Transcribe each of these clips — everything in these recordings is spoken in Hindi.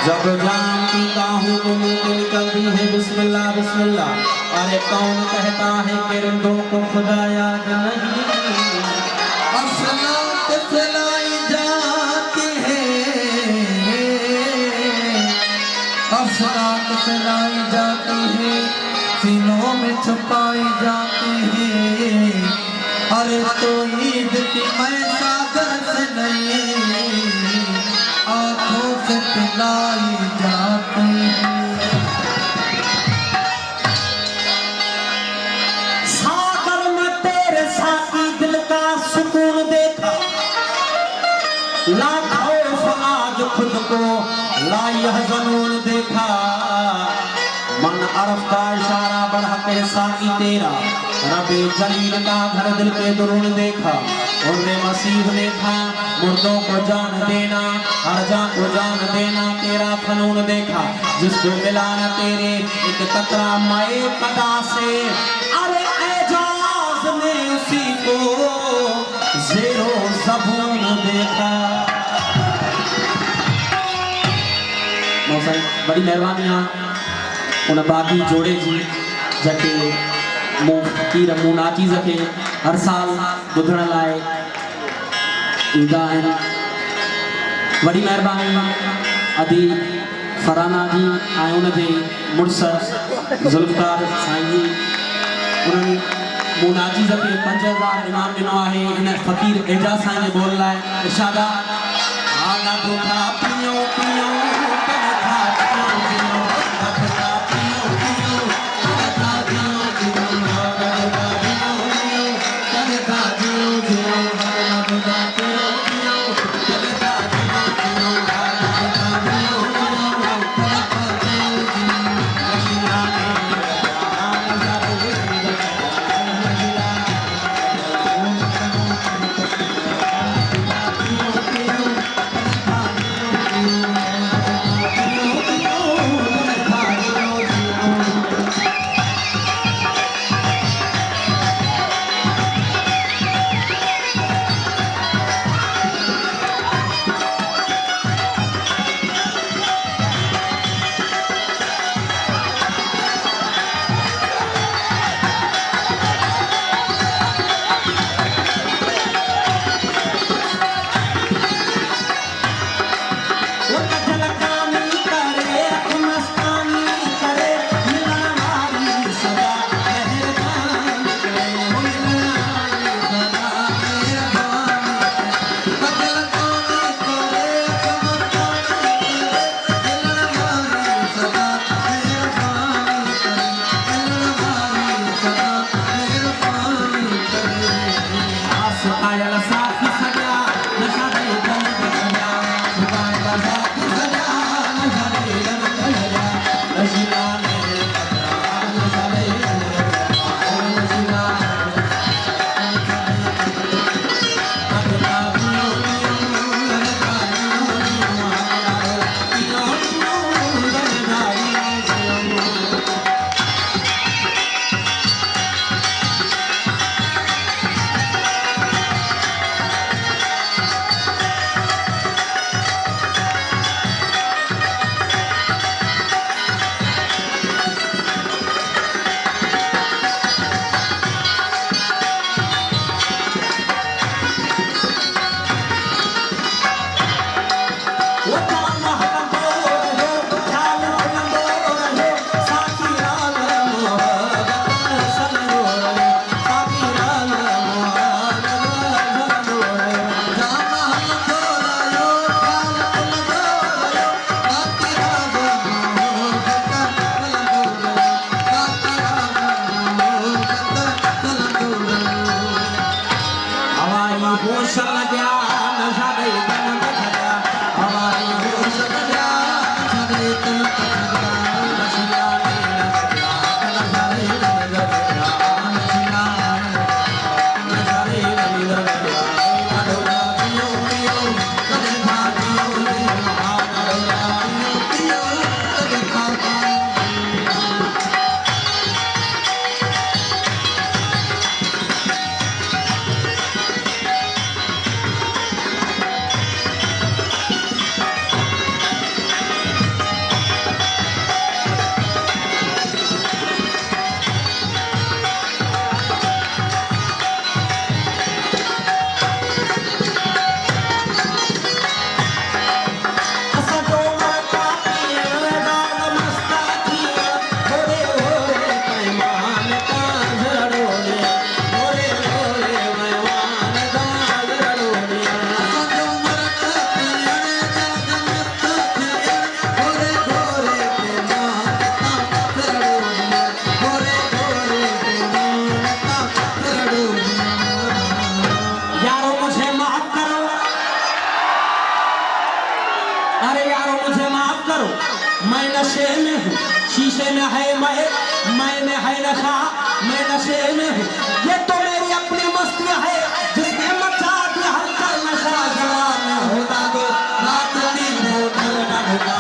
जब जान पीता हूँ तो मुंह से निकलती है बिस्मिल्लाह बिस्मिल्लाह। अरे कौन कहता है परिंदों को खुदा याद नहीं। असलात फैलाई जाती है, असलात फैलाई जाती है, सीनों में छुपाई जाती है। अरे तो ईद की मैं सागर से नहीं, आँखों से पिलाई जाती है। सागर में तेरे साथी दिल का सुकून देखा, लाखों आज खुद को ला ज़नून देखा। मन अरफ का इशारा बढ़ा के साकी तेरा, रबे जलील का घर दिल के दुरून देखा। उन्हें मसीह ने था मुर्दों को जान देना, हर जान को जान देना तेरा फनून देखा। जिसको मिला न तेरे एक कतरा माए कदा से, अरे एजाज ने उसी को ज़ेरो ज़बून देखा। बड़ी मेहरबानी उन बागी जोड़े जी जके मुफ़्ती मुनाची जके हर साल ॿुधण लाइ ईंदा आहिनि। वॾी महिरबानी अदी फराना जी ऐं उनजे मुड़ुस ज़ुल्फ़कार साईं जी, उन्हनि मुनाची जके 5000 इनाम ॾिनो आहे हिन फ़क़ीर एजाज़ साईं जे बोल लाइ। इरशादा आना दूठा पियो पियो होश लॻया नज़ारे अरे यारो मुझे माफ करो, मैं नशे में हूँ, शीशे में है मैं में है नशा, मैं नशे में हूँ। ये तो मेरी अपनी मस्ती है जिसने मचा दिया हलचल नशा जवान में होता तो रात दिन हो ढलना होगा।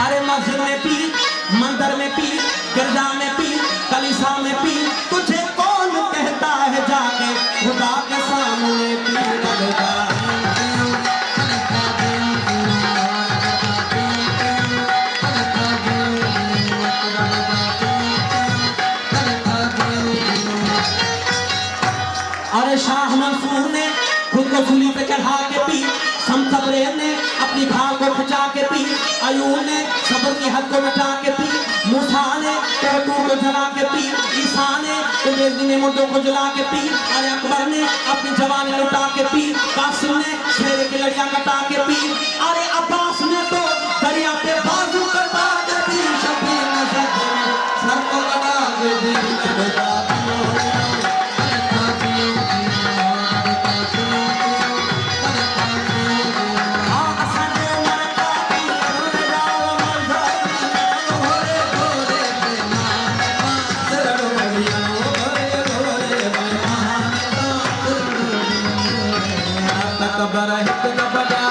अरे मस्जिद में पी, मंदिर में पी, गिरजा में पी, कलीसा में पी, तुझे कौन कहता है जाके खुदा के सामने पी लगता। अरे शाह मंसूर ने खुद को सूली पे चढ़ा के पी, समसबरेर ने अपनी खाल को खिंचा के पी, अयूब ने सब्र की हद को मिटा के पी, मूसा ने टूटू को जला के पी, ईसा ने ने मुर्दों को जला के पी, अरे अकबर ने अपनी जवानी लुटा के पी, कासिम ने शेर की लड़ियां कटा के पी, अरे अब्बास ने तो दरिया पे बाजू कटा के पी, शबीर ने सर को कटा के दी। Bye.